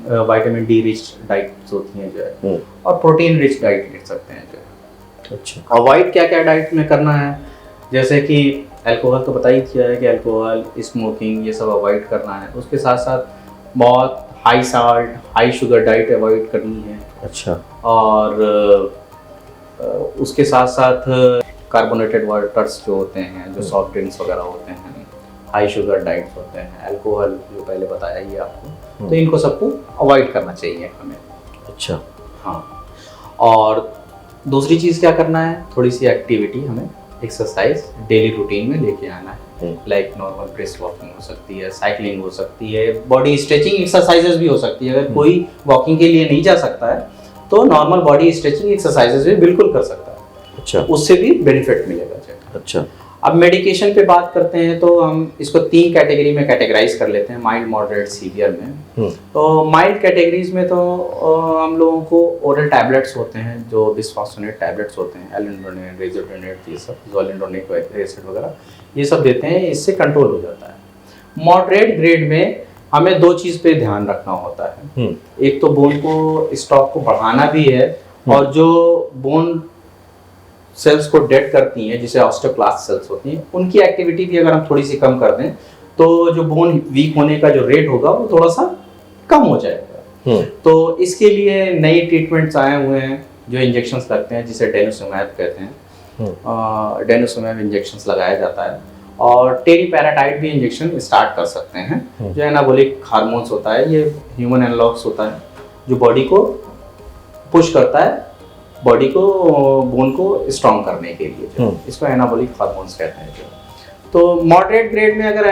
vitamin D rich diets होती हैं जो है। और प्रोटीन रिच डाइट ले सकते हैं जो है। अच्छा। अवॉइड क्या क्या डाइट में करना है, जैसे कि अल्कोहल तो बता ही दिया है कि अल्कोहल, स्मोकिंग, ये सब अवॉइड करना है। उसके साथ साथ बहुत high salt, high sugar diet avoid करनी है। अच्छा। और उसके साथ साथ कार्बोनेटेड वाटर्स जो होते हैं, जो सॉफ्ट ड्रिंक्स वगैरह होते हैं, हाई शुगर डाइट्स होते हैं, अल्कोहल जो पहले बताया ही आपको, तो इनको सबको अवॉइड करना चाहिए हमें। अच्छा। हाँ, और दूसरी चीज़ क्या करना है, थोड़ी सी एक्टिविटी हमें, एक्सरसाइज डेली रूटीन में लेके आना है। लाइक नॉर्मल ब्रिस्क वॉकिंग हो सकती है, साइकिलिंग हो सकती है, बॉडी स्ट्रेचिंग एक्सरसाइजेस भी हो सकती है। अगर कोई वॉकिंग के लिए नहीं जा सकता है तो नॉर्मल बॉडी स्ट्रेचिंग एक्सरसाइजेस भी बिल्कुल कर सकता है। अच्छा। उससे भी बेनिफिट मिलेगा। अच्छा। अब मेडिकेशन पे बात करते हैं तो हम इसको 3 कैटेगरी में कैटेगराइज कर लेते हैं, माइल्ड, मॉडरेट, सीवियर में। तो माइल्ड कैटेगरीज में तो हम लोगों को ओरल टैबलेट्स होते हैं, जो बिस्फॉस्फोनेट टैबलेट्स होते हैं, एलिंडोनेट, रेजोडोनेट, ये सब, ज़ोलिंडोनिक एसिड वगैरह, ये सब देते हैं, इससे कंट्रोल हो जाता है। मॉडरेट ग्रेड में हमें 2 चीज़ पे ध्यान रखना होता है। एक तो बोन को, स्टॉक को बढ़ाना भी है, और जो बोन सेल्स को डेड करती हैं, जिसे ऑस्टियोक्लास्ट सेल्स होती हैं, उनकी एक्टिविटी भी अगर हम थोड़ी सी कम कर दें तो जो बोन वीक होने का जो रेट होगा वो थोड़ा सा कम हो जाएगा। तो इसके लिए नई ट्रीटमेंट्स आए हुए हैं जो इंजेक्शंस लगते हैं, जिसे डेनोसुमैब कहते हैं। डेनोसुमैब इंजेक्शंस लगाया जाता है, और टेरीपैराटाइड भी इंजेक्शन स्टार्ट कर सकते हैं। जो एनाबॉलिक हार्मोन्स होता है, ये ह्यूमन एनालॉग्स होता है जो बॉडी को पुश करता है, बॉडी को, बोन को स्ट्रॉन्ग करने के लिए, इसको एनाबॉलिक हार्मोन्स कहते हैं। तो मॉडरेट ग्रेड में अगर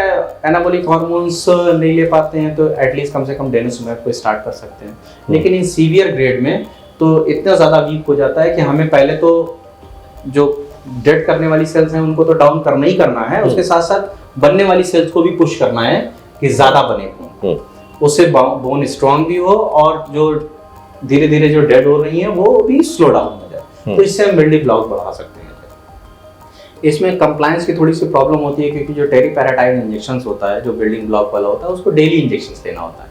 एनाबॉलिक हार्मोन्स नहीं ले पाते हैं तो एटलीस्ट कम से कम डेनोसुमैब को स्टार्ट कर सकते हैं। लेकिन इन सीवियर ग्रेड में तो इतना ज़्यादा वीक हो जाता है कि हमें पहले तो जो डेड करने वाली सेल्स हैं उनको तो डाउन करना ही करना है, उसके साथ साथ बनने वाली सेल्स को भी पुश करना है कि ज़्यादा बने, उससे बोन स्ट्रॉन्ग भी हो और जो धीरे धीरे जो डेड हो रही हैं वो भी स्लो डाउन हो जाए। तो इससे हम बिल्डिंग ब्लॉक बढ़ा सकते हैं। इसमें कंप्लायंस की थोड़ी सी प्रॉब्लम होती है, क्योंकि जो टेरीपैराटाइड इंजेक्शन होता है, जो बिल्डिंग ब्लॉक वाला होता है, उसको डेली इंजेक्शन लेना होता है।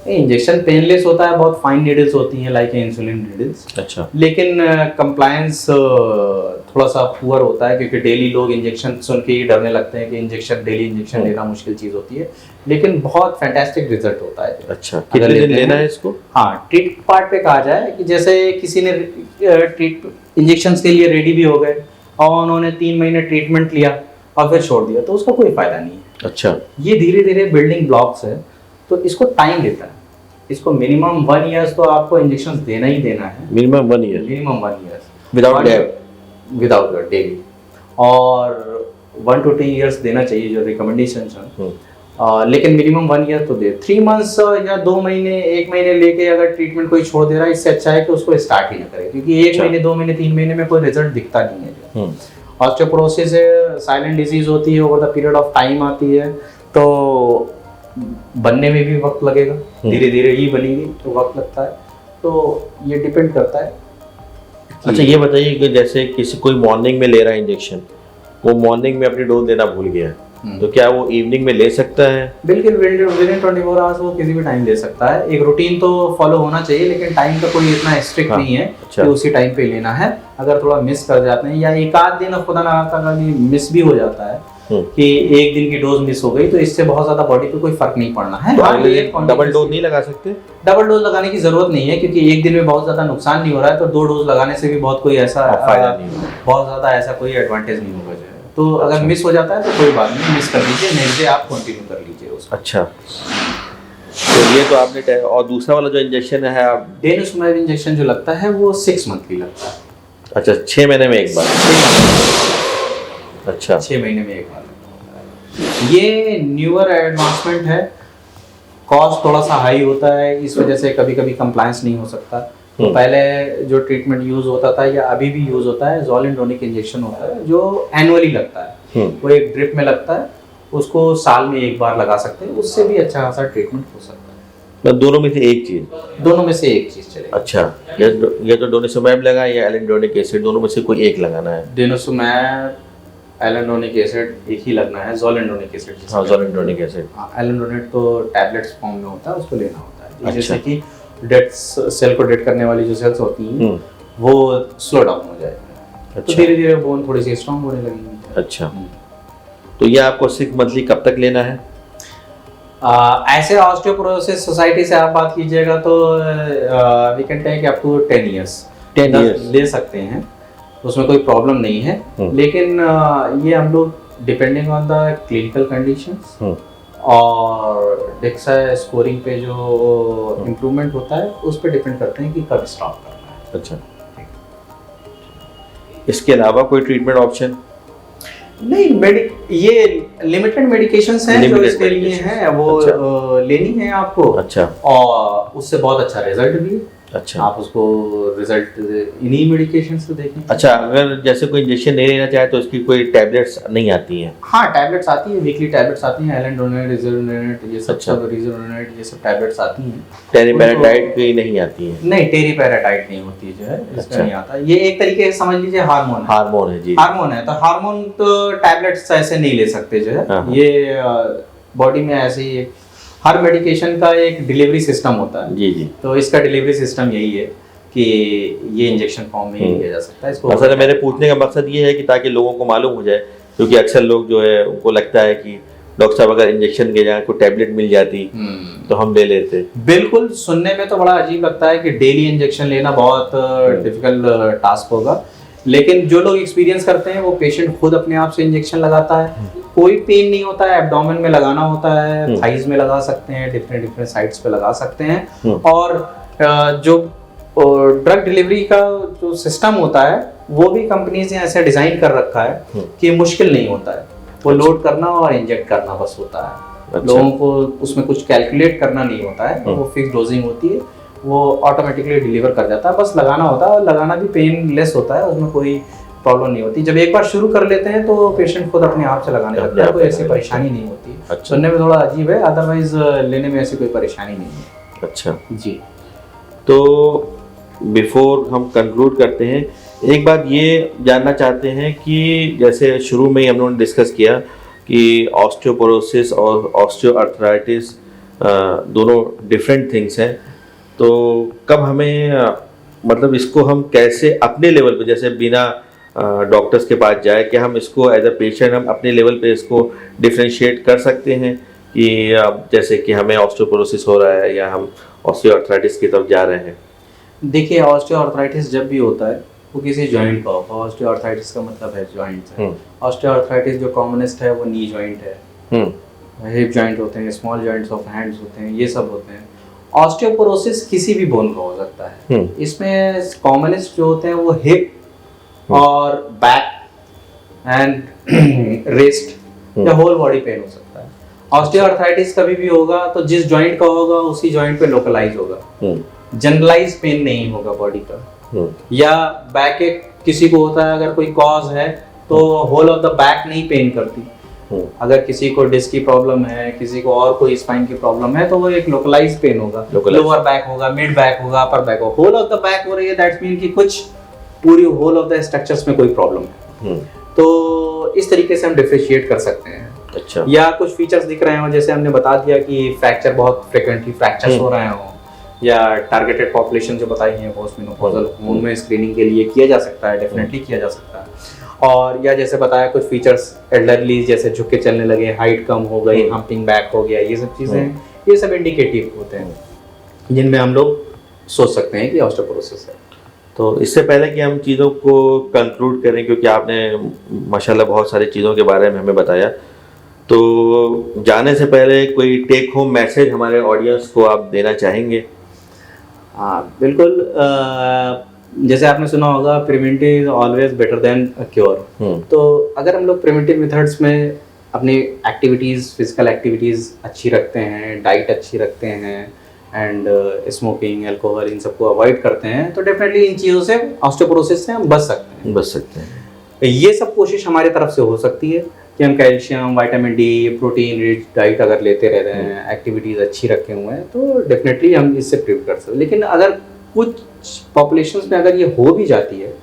इंजेक्शन पेनलेस होता है, बहुत फाइन नीडल्स होती हैं, लाइक इंसुलिन नीडल्स। अच्छा। लेकिन कंप्लायंस थोड़ा सा पुअर होता है, क्योंकि डेली लोग इंजेक्शन सुन के ही डरने लगते हैं कि इंजेक्शन, डेली इंजेक्शन लेना मुश्किल चीज होती है, लेकिन बहुत फैंटास्टिक रिजल्ट होता है। अच्छा, कितने दिन लेना है इसको? हाँ, ट्रीट पार्ट पे कहा जाए कि जैसे किसी ने ट्रीट इंजेक्शन के लिए रेडी भी हो गए और उन्होंने 3 महीने ट्रीटमेंट लिया और फिर छोड़ दिया, तो उसका कोई फायदा नहीं है। अच्छा, ये धीरे धीरे बिल्डिंग ब्लॉक्स है, तो इसको टाइम लेता है। इसको मिनिमम 1 ईयर्स तो आपको इंजेक्शन देना ही देना है। मिनिमम 1 ईयर्स विदाउट डेली, और 1 to 2 ईयर्स देना चाहिए जो रिकमेंडेशन है। लेकिन मिनिमम 1 ईयर तो दे। 3 मंथ्स या 2 महीने, 1 महीने लेके अगर ट्रीटमेंट कोई छोड़ दे रहा है, इससे अच्छा है कि उसको स्टार्ट ही ना करे, क्योंकि 1 महीने, 2 महीने, 3 महीने में कोई रिजल्ट दिखता नहीं है। ऑस्टियोपोरोसिस साइलेंट डिजीज होती है, over the period of time आती है, तो बनने में भी वक्त लगेगा, धीरे धीरे ही बनेगी तो वक्त लगता है। तो ये डिपेंड करता है। अच्छा, ये बताइए कि जैसे किसी कोई मॉर्निंग में ले रहा है इंजेक्शन, वो मॉर्निंग में अपनी डोज देना भूल गया, तो क्या वो इवनिंग में ले सकता है? बिल्कुल, विद इन 24 आवर्स वो किसी भी टाइम ले सकता है। एक रूटीन तो फॉलो होना चाहिए, लेकिन टाइम का कोई इतना स्ट्रिक्ट नहीं है कि उसी टाइम पे लेना है। अगर थोड़ा मिस कर जाते हैं या एक आध दिन खुदा ना खाता कभी मिस भी हो जाता है कि 1 दिन की डोज मिस हो गई, तो इससे बहुत ज्यादा बॉडी पे कोई फर्क नहीं पड़ना है। तो डबल डोज नहीं लगा सकते? डबल डोज लगाने की जरूरत नहीं है, क्योंकि 1 दिन में बहुत ज्यादा नुकसान नहीं हो रहा है, तो 2 डोज लगाने से भी बहुत कोई ऐसा फायदा नहीं होगा, बहुत ज्यादा ऐसा कोई एडवांटेज नहीं होगा। तो अगर मिस हो जाता है तो कोई बात नहीं, मिस कर लीजिए, नेक्स्ट डे आप कंटिन्यू कर लीजिए उसको। अच्छा, तो ये तो आपने और दूसरा वाला जो इंजेक्शन है आप डेनोसुमैब इंजेक्शन जो लगता है वो 6 मंथली लगता है। अच्छा, 6 महीने में एक बार? अच्छा, 6 महीने में एक बार। ये न्यूअर एडवांसमेंट है, कॉस्ट थोड़ा सा हाई होता है, इस वजह से कभी कभी कंप्लायंस नहीं हो सकता। तो पहले जो ट्रीटमेंट यूज होता था या अभी भी यूज होता है, ज़ोलिंडोनिक इंजेक्शन होता है, जो एनुअली लगता है। वो एक ड्रिप में लगता है, उसको साल में एक बार लगा सकते हैं, उससे भी अच्छा खासा ट्रीटमेंट हो सकता है। तो दोनों में से एक चीज? दोनों में से एक चीज चलेगी। अच्छा, ये तो डेनोसुमैब लगा या एलिंडोनिक एसिड, दोनों में से कोई एक लगाना है? डेनोसुमैब, एलिंडोनिक एसिड एक ही लगना है। ज़ोलिंडोनिक एसिड, हाँ, ज़ोलिंडोनिक एसिड। एलिंडोनेट तो टैबलेट्स फॉर्म में होता है, उसको लेना होता है। जैसे कि डेड सेल को डेड करने वाली जो सेल्स होती हैं वो स्लो डाउन हो जाएगी। तो धीरे धीरे बोन थोड़ी सी स्ट्रांग होने लगेगी। अच्छा, तो ये आपको 6 मंथली कब तक लेना है? ऐसे ऑस्टियोपोरोसिस सोसाइटी से आप बात कीजिएगा तो we can take up to 10 years ले सकते हैं, उसमें कोई प्रॉब्लम नहीं है। लेकिन ये हम लोग depending on the clinical conditions और डेक्सा स्कोरिंग पे जो इम्प्रूवमेंट होता है उस पे डिपेंड करते हैं कि कब स्टॉप करना है। अच्छा, इसके अलावा कोई ट्रीटमेंट ऑप्शन नहीं? ये लिमिटेड मेडिकेशंस हैं जो इसके लिए हैं, वो लेनी है आपको। अच्छा, और उससे बहुत अच्छा रिजल्ट भी अच्छा, आप उसको रिजल्ट इन्हीं मेडिकेशन से देखें। अच्छा, अगर जैसे कोई इंजेक्शन नहीं लेना चाहे तो उसकी कोई टैबलेट्स नहीं आती हैं? हाँ, टैबलेट्स आती है, वीकली टैबलेट्स आती हैं, एलेंडोनेट, इज़ोलेनेट, ये सब सब रिज़ोनेट, ये सब टैबलेट्स आती हैं। टेरिपेराटाइड की नहीं आती है? नहीं, टेरिपेराटाइड नहीं होती जो है, इसका नहीं आता। ये एक तरीके से समझ लीजिए हार्मोन है। हार्मोन है जी। हार्मोन है, तो हार्मोन तो टैबलेट्स ऐसे नहीं ले सकते जो है। ये बॉडी में ऐसे ही हर मेडिकेशन का एक डिलीवरी सिस्टम होता है जी जी। तो इसका डिलीवरी सिस्टम यही है कि ये इंजेक्शन फॉर्म में ही लिया जा सकता है इसको। असल में मेरे पूछने का मकसद ये है कि ताकि लोगों को मालूम हो जाए, क्योंकि अक्सर लोग जो है उनको लगता है कि डॉक्टर साहब अगर इंजेक्शन के जगह कोई टैबलेट मिल जाती तो हम ले लेते। बिल्कुल, सुनने में तो बड़ा अजीब लगता है कि डेली इंजेक्शन लेना बहुत डिफिकल्ट टास्क होगा, लेकिन जो लोग एक्सपीरियंस करते हैं वो पेशेंट खुद अपने आप से इंजेक्शन लगाता है, कोई पेन नहीं होता है। एब्डोमेन में लगाना होता है, थाइज में लगा सकते हैं, डिफरेंट साइड्स पे लगा सकते हैं। और जो ड्रग डिलीवरी का जो सिस्टम होता है वो भी कंपनीज ने ऐसे डिजाइन कर रखा है कि मुश्किल नहीं होता है, वो लोड करना और इंजेक्ट करना बस होता है। लोगों को उसमें कुछ कैलकुलेट करना नहीं होता है, वो फिक्स डोजिंग होती है, वो ऑटोमेटिकली डिलीवर कर जाता है, बस लगाना होता है। और लगाना भी पेनलेस होता है, उसमें कोई प्रॉब्लम नहीं होती। जब एक बार शुरू कर लेते हैं तो पेशेंट खुद अपने आप से लगाने लगता है, कोई ऐसी परेशानी नहीं होती। सुनने में थोड़ा अजीब है, अदरवाइज लेने में ऐसी कोई परेशानी नहीं है। अच्छा जी, तो बिफोर हम कंक्लूड करते हैं, एक बात ये जानना चाहते हैं कि जैसे शुरू में ही हम लोगों ने डिस्कस किया कि ऑस्टियोपोरोसिस और ऑस्टियोआर्थराइटिस दोनों डिफरेंट थिंग्स हैं, तो कब हमें मतलब इसको हम कैसे अपने लेवल पे, जैसे बिना डॉक्टर्स के पास जाए, क्या हम इसको एज अ पेशेंट हम अपने लेवल पे इसको डिफ्रेंशिएट कर सकते हैं कि जैसे कि हमें ऑस्टियोपोरोसिस हो रहा है या हम ऑस्टियोआर्थराइटिस की तरफ जा रहे हैं? देखिए, ऑस्टियोआर्थराइटिस जब भी होता है वो किसी जॉइंट का होगा। ऑस्टियोआर्थराइटिस का मतलब है जॉइंट है। ऑस्टियोआर्थराइटिस जो कॉमनेस्ट है वो नी जॉइंट है, हिप जॉइंट होते हैं, स्मॉल जॉइंट्स ऑफ हैंड्स होते हैं, ये सब होते हैं। ऑस्टियोपोरोसिस किसी भी बोन का हो सकता है। इसमें कॉमनेस्ट जो होते हैं वो हिप और बैक एंड रिस्ट या होल बॉडी पेन हो सकता है। ऑस्टियोआर्थराइटिस कभी भी होगा तो जिस जॉइंट का होगा उसी जॉइंट पे लोकलाइज होगा, जनरलाइज पेन नहीं होगा बॉडी का। या बैक एक किसी को होता है, अगर कोई कॉज है तो होल ऑफ द बैक नहीं पेन करती। अगर किसी को डिस्क की प्रॉब्लम है, किसी को और कोई स्पाइन की प्रॉब्लम है, तो वो एक लोकलाइज पेन होगा, लोअर बैक होगा, मिड बैक होगा, अपर बैक होगा। होल ऑफ द बैक हो रही है, दैट्स मीन कि कुछ पूरी होल ऑफ द स्ट्रक्चर्स में कोई प्रॉब्लम है। तो इस तरीके से हम डिफरेंशिएट कर सकते हैं। अच्छा। या कुछ फीचर्स दिख रहे हो, जैसे हमने बता दिया कि फ्रैक्चर बहुत फ्रिक्वेंटली फ्रैक्चर्स हो रहे हो, या टारगेटेड पॉपुलेशन जो बताई है पोस्टमेनोपॉजल, उनमें स्क्रीनिंग के लिए किया जा सकता है, डेफिनेटली किया जा सकता है। और या जैसे बताया कुछ फीचर्स एल्डरली जैसे झुक के चलने लगे, हाइट कम हो गई, हम्पिंग बैक हो गया, ये सब चीज़ें, ये सब इंडिकेटिव होते हैं जिनमें हम लोग सोच सकते हैं कि ऑस्टियोपोरोसिस है। तो इससे पहले कि हम चीज़ों को कंक्लूड करें, क्योंकि आपने माशाल्लाह बहुत सारी चीज़ों के बारे में हमें बताया, तो जाने से पहले कोई टेक होम मैसेज हमारे ऑडियंस को आप देना चाहेंगे? हाँ बिल्कुल, जैसे आपने सुना होगा preventive is always better than cure. तो अगर हम लोग प्रिवेंटिव मेथड्स में अपनी एक्टिविटीज़, फिजिकल एक्टिविटीज़ अच्छी रखते हैं, डाइट अच्छी रखते हैं, एंड स्मोकिंग, अल्कोहल, इन सबको अवॉइड करते हैं, तो डेफिनेटली इन चीज़ों से, ऑस्टियोपोरोसिस से हम बच सकते हैं। ये सब कोशिश हमारी तरफ से हो सकती है कि हम calcium, vitamin D, protein rich diet अगर लेते रहते हैं, एक्टिविटीज़ अच्छी रखे हुए हैं, तो डेफिनेटली हम इससे प्रिवेंट कर सकते हैं। लेकिन अगर कुछ पॉपुलेशंस में अगर ये हो भी जाती है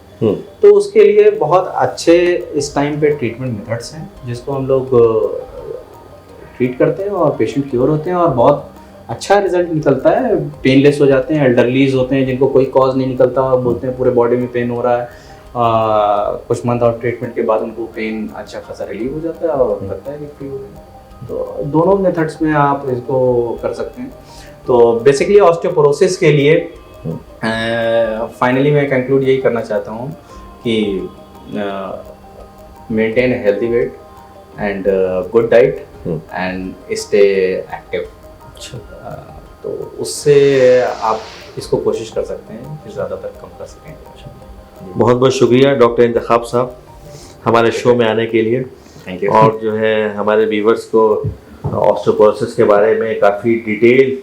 तो उसके लिए बहुत अच्छे इस टाइम पे ट्रीटमेंट मेथड्स हैं जिसको हम लोग ट्रीट करते हैं और पेशेंट क्योर होते हैं और बहुत अच्छा रिजल्ट निकलता है, पेनलेस हो जाते हैं। एल्डरलीज होते हैं जिनको कोई कॉज नहीं निकलता और बोलते हैं पूरे बॉडी में पेन हो रहा है, कुछ मंथ और ट्रीटमेंट के बाद उनको पेन अच्छा खासा रिलीव हो जाता है और लगता है कि फ्री हो गया। तो दोनों मेथड्स में आप इसको कर सकते हैं। तो बेसिकली ऑस्टियोपोरोसिस के लिए फाइनली मैं कंक्लूड यही करना चाहता हूँ कि maintain healthy weight and good diet and stay active. तो उससे आप इसको कोशिश कर सकते हैं कि ज़्यादातर कम कर सकें। बहुत बहुत शुक्रिया डॉक्टर इंतखाब साहब हमारे शो में आने के लिए। Thank you. और जो है हमारे व्यूवर्स को ऑस्टियोपोरोसिस के बारे में काफ़ी डिटेल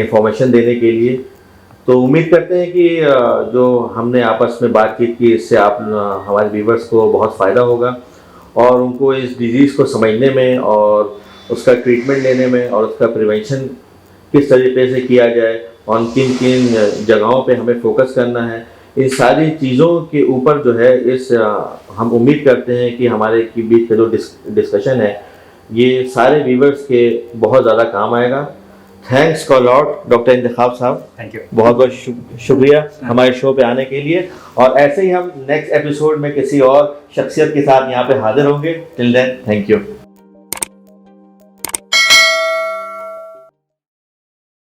इंफॉर्मेशन देने के लिए। तो उम्मीद करते हैं कि जो हमने आपस में बातचीत की इससे आप हमारे व्यूवर्स को बहुत फ़ायदा होगा और उनको इस डिज़ीज़ को समझने में और उसका ट्रीटमेंट लेने में और उसका प्रिवेंशन किस तरीके से किया जाए और किन किन जगहों पे हमें फोकस करना है, इन सारी चीज़ों के ऊपर जो है हम उम्मीद करते हैं कि हमारे के बीच का जो डिस्कशन है ये सारे व्यूवर्स के बहुत ज़्यादा काम आएगा। थैंक्स कॉल आउट डॉक्टर इंतखाब साहब, थैंक यू। बहुत बहुत शुक्रिया हमारे शो पे आने के लिए, और ऐसे ही हम नेक्स्ट एपिसोड में किसी और शख्सियत के साथ यहाँ पे हाजिर होंगे। Till then thank you.